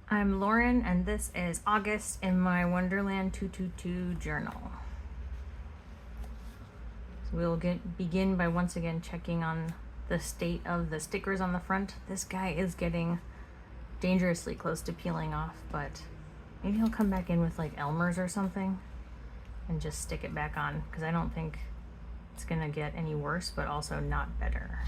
I'm Lauren, and this is August in my Wonderland 222 journal. So we'll begin by once again checking on the state of the stickers on the front. This guy is getting dangerously close to peeling off, but maybe he'll come back in with like Elmer's or something and just stick it back on, because I don't think it's gonna get any worse, but also not better.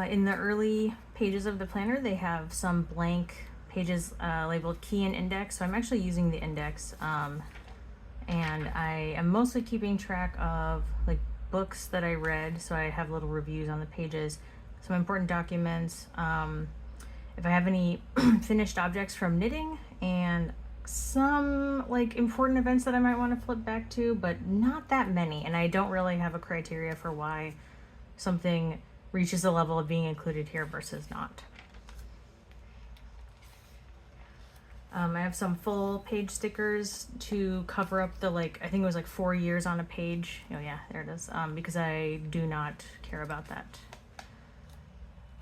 In the early pages of the planner, they have some blank pages labeled key and index. So I'm actually using the index, and I am mostly keeping track of like books that I read. So I have little reviews on the pages, some important documents, if I have any finished objects from knitting, and some like important events that I might want to flip back to, but not that many. And I don't really have a criteria for why something reaches the level of being included here versus not. I have some full page stickers to cover up the I think it was 4 years on a page. Oh yeah, there it is. Because I do not care about that.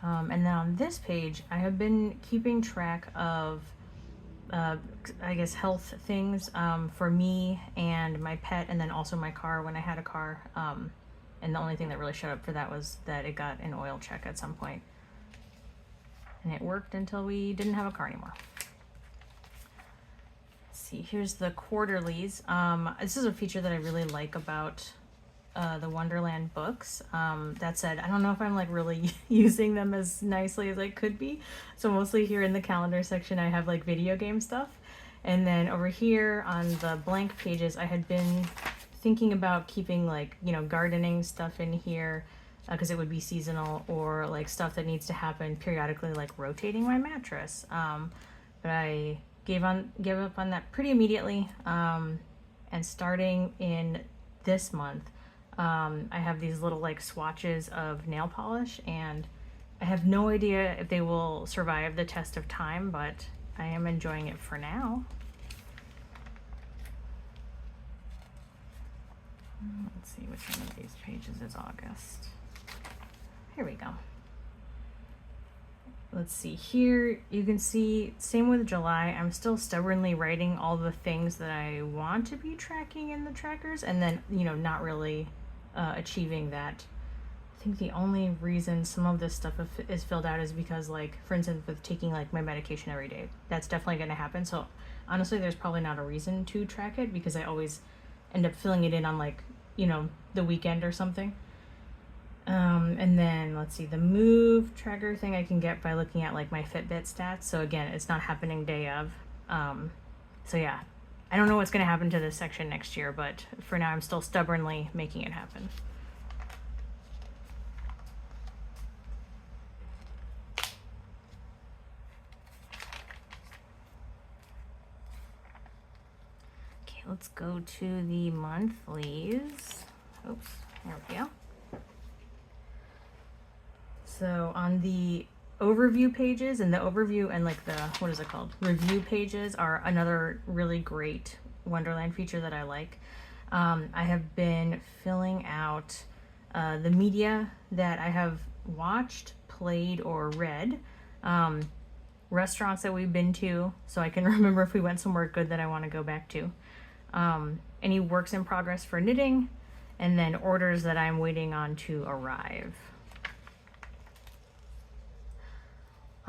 And then on this page, I have been keeping track of I guess health things for me and my pet, and then also my car when I had a car. And the only thing that really showed up for that was that it got an oil check at some point. And it worked until we didn't have a car anymore. Let's see, here's the quarterlies. This is a feature that I really like about the Wonderland books. That said, I don't know if I'm really using them as nicely as I could be. So mostly here in the calendar section, I have video game stuff. And then over here on the blank pages, I had been thinking about keeping gardening stuff in here because it would be seasonal, or stuff that needs to happen periodically, like rotating my mattress. But I gave up on that pretty immediately. And starting in this month, I have these little swatches of nail polish, and I have no idea if they will survive the test of time, but I am enjoying it for now. Let's see which one of these pages is August. Here we go. Let's see, here you can see, same with July, I'm still stubbornly writing all the things that I want to be tracking in the trackers, and then, not really achieving that. I think the only reason some of this stuff is filled out is because, for instance, with taking my medication every day, that's definitely going to happen. So honestly, there's probably not a reason to track it, because I always end up filling it in on the weekend or something. And then let's see, the move tracker thing I can get by looking at my Fitbit stats. So again, it's not happening day of. So yeah, I don't know what's going to happen to this section next year, but for now I'm still stubbornly making it happen. Okay, let's go to the monthlies. Oops, there we go. So on the overview pages, and the overview and what is it called? Review pages are another really great Wonderland feature that I like. I have been filling out the media that I have watched, played, or read, restaurants that we've been to, so I can remember if we went somewhere good that I want to go back to, any works in progress for knitting, and then orders that I'm waiting on to arrive.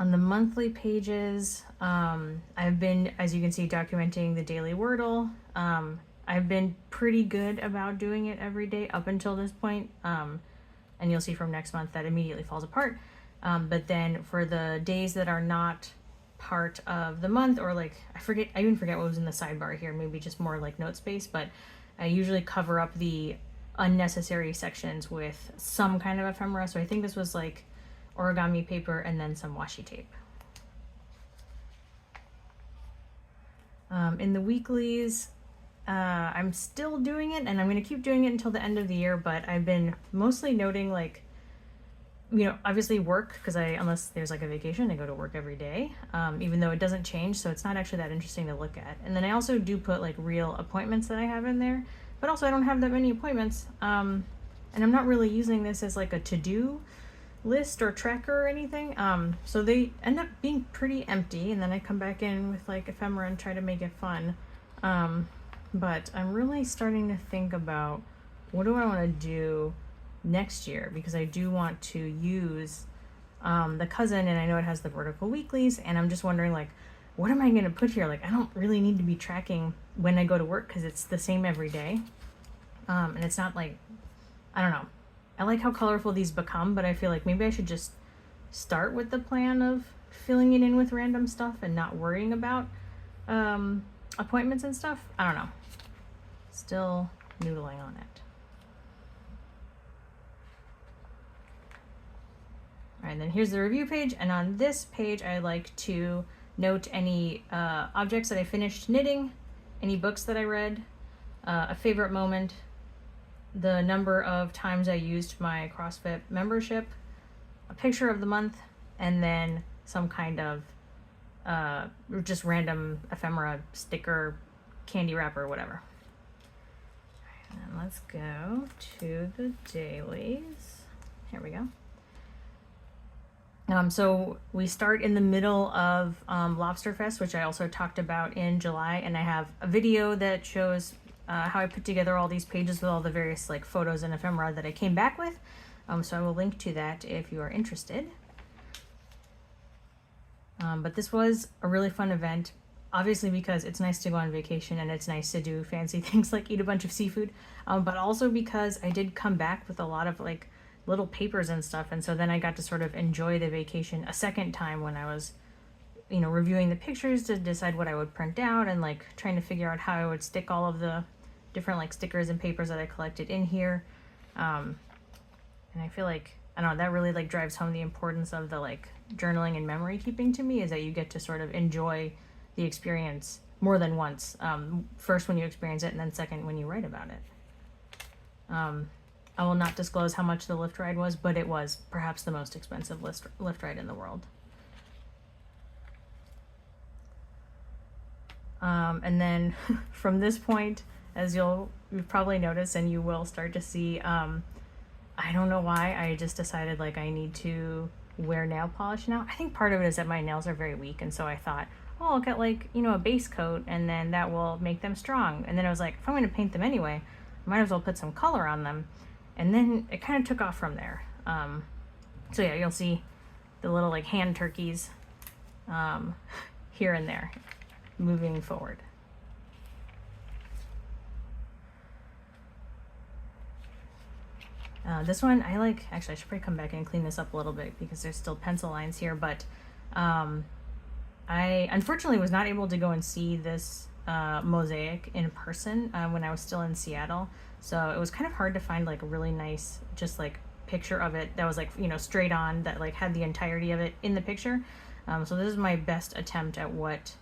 On the monthly pages, I've been, as you can see, documenting the daily Wordle. I've been pretty good about doing it every day up until this point, and you'll see from next month that immediately falls apart. But then for the days that are not part of the month, or I even forget what was in the sidebar here, maybe just more note space, but I usually cover up the unnecessary sections with some kind of ephemera. So I think this was origami paper and then some washi tape. In the weeklies, I'm still doing it, and I'm going to keep doing it until the end of the year, but I've been mostly noting obviously work, because unless there's a vacation, I go to work every day, even though it doesn't change, so it's not actually that interesting to look at. And then I also do put real appointments that I have in there, but also I don't have that many appointments, and I'm not really using this as a to-do. list or tracker or anything. So they end up being pretty empty, and then I come back in with like ephemera and try to make it fun. But I'm really starting to think about what do I want to do next year, because I do want to use the cousin, and I know it has the vertical weeklies, and I'm just wondering like, what am I going to put here? Like, I don't really need to be tracking when I go to work because it's the same every day. And it's not like, I don't know. I like how colorful these become, but I feel like maybe I should just start with the plan of filling it in with random stuff and not worrying about appointments and stuff. I don't know. Still noodling on it. All right, then here's the review page, and on this page I like to note any objects that I finished knitting, any books that I read, a favorite moment, the number of times I used my CrossFit membership, a picture of the month, and then some kind of just random ephemera, sticker, candy wrapper, whatever. And let's go to the dailies. Here we go. So we start in the middle of Lobsterfest, which I also talked about in July, and I have a video that shows how I put together all these pages with all the various like photos and ephemera that I came back with. So I will link to that if you are interested. But this was a really fun event, obviously because it's nice to go on vacation and it's nice to do fancy things like eat a bunch of seafood, but also because I did come back with a lot of like little papers and stuff, and so then I got to sort of enjoy the vacation a second time when I was, you know, reviewing the pictures to decide what I would print out and like trying to figure out how I would stick all of the different like stickers and papers that I collected in here. And I feel like, I don't know, that really like drives home the importance of the like journaling and memory keeping to me, is that you get to sort of enjoy the experience more than once. First when you experience it, and then second when you write about it. I will not disclose how much the lift ride was, but it was perhaps the most expensive lift ride in the world. And then from this point, as you've probably noticed, and you will start to see, I don't know why, I just decided like I need to wear nail polish now. I think part of it is that my nails are very weak, and so I thought, oh, I'll get like, you know, a base coat and then that will make them strong. And then I was like, if I'm going to paint them anyway, I might as well put some color on them. And then it kind of took off from there. So yeah, you'll see the little like hand turkeys here and there moving forward. This one I like, actually I should probably come back and clean this up a little bit because there's still pencil lines here, but I unfortunately was not able to go and see this mosaic in person when I was still in Seattle. So it was kind of hard to find like a really nice, just like picture of it that was like, you know, straight on, that like had the entirety of it in the picture. So this is my best attempt at what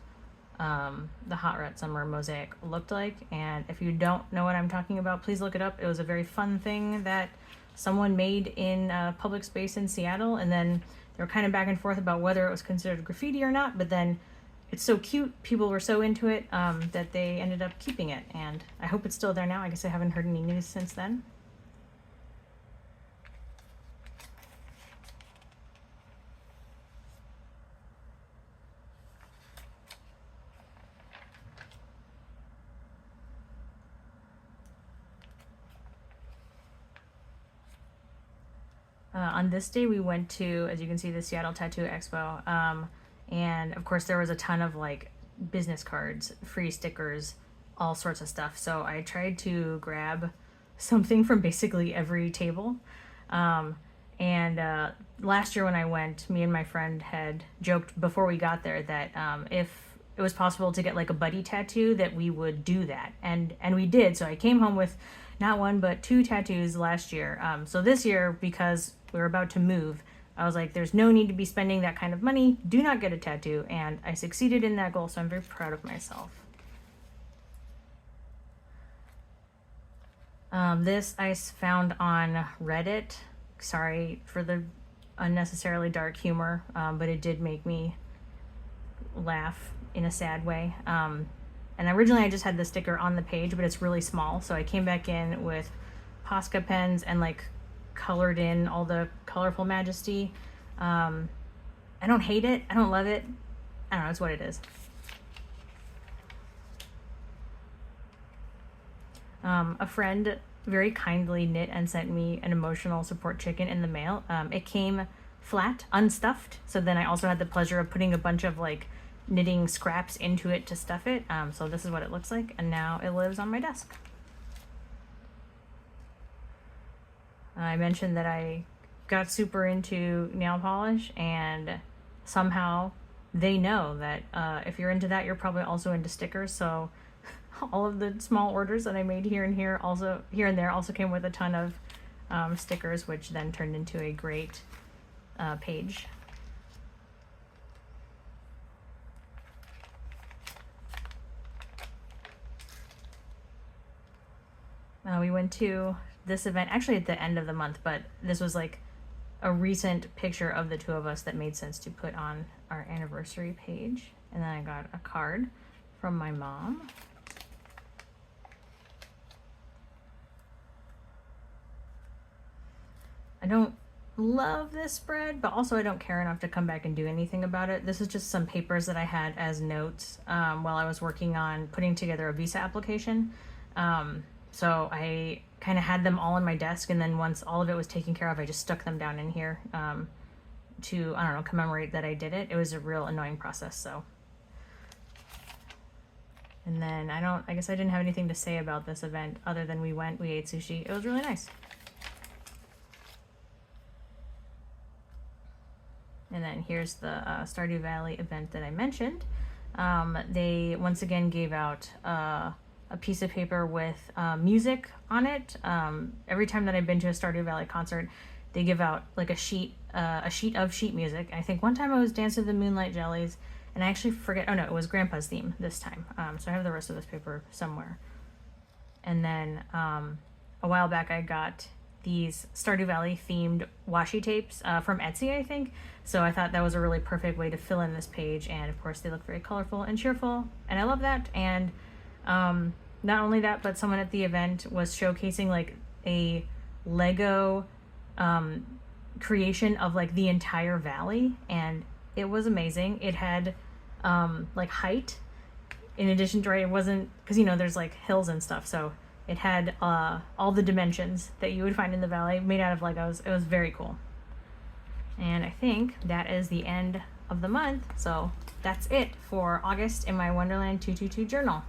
the Hot Rut Summer mosaic looked like. And if you don't know what I'm talking about, please look it up. It was a very fun thing that someone made in a public space in Seattle. And then they were kind of back and forth about whether it was considered graffiti or not, but then it's so cute, people were so into it that they ended up keeping it, and I hope it's still there now. I guess I haven't heard any news since then. On this day we went to, as you can see, the Seattle Tattoo Expo. And of course there was a ton of like business cards, free stickers, all sorts of stuff. So I tried to grab something from basically every table. And last year when I went, me and my friend had joked before we got there that if it was possible to get like a buddy tattoo, that we would do that. And we did. So I came home with not one, but 2 tattoos last year. So this year, because we were about to move, I was like, there's no need to be spending that kind of money. Do not get a tattoo. And I succeeded in that goal, so I'm very proud of myself. This I found on Reddit. Sorry for the unnecessarily dark humor, but it did make me laugh in a sad way. And originally I just had the sticker on the page, but it's really small. So I came back in with Posca pens and like colored in all the colorful majesty. I don't hate it. I don't love it. I don't know. It's what it is. A friend very kindly knit and sent me an emotional support chicken in the mail. It came flat, unstuffed. So then I also had the pleasure of putting a bunch of like knitting scraps into it to stuff it. So this is what it looks like, and now it lives on my desk. I mentioned that I got super into nail polish, and somehow they know that if you're into that, you're probably also into stickers. So all of the small orders that I made here and there also came with a ton of stickers, which then turned into a great page. We went to this event actually at the end of the month, but this was like a recent picture of the two of us that made sense to put on our anniversary page. And then I got a card from my mom. I don't love this spread, but also I don't care enough to come back and do anything about it. This is just some papers that I had as notes while I was working on putting together a visa application. So I kind of had them all on my desk, and then once all of it was taken care of, I just stuck them down in here to, I don't know, commemorate that I did it. It was a real annoying process, so. And then I guess I didn't have anything to say about this event other than we ate sushi. It was really nice. And then here's the Stardew Valley event that I mentioned. They once again gave out a piece of paper with music on it. Every time that I've been to a Stardew Valley concert, they give out like a sheet of sheet music. I think one time I was Dance of the Moonlight Jellies, and I actually forget. Oh no, it was Grandpa's theme this time. So I have the rest of this paper somewhere. And then a while back I got these Stardew Valley themed washi tapes from Etsy, I think. So I thought that was a really perfect way to fill in this page. And of course they look very colorful and cheerful, and I love that. And not only that, but someone at the event was showcasing like a Lego creation of like the entire valley, and it was amazing. It had like height in addition to, right, it wasn't, because you know there's like hills and stuff, so it had all the dimensions that you would find in the valley made out of Legos. It was very cool. And I think that is the end of the month, so that's it for August in my Wonderland 222 journal.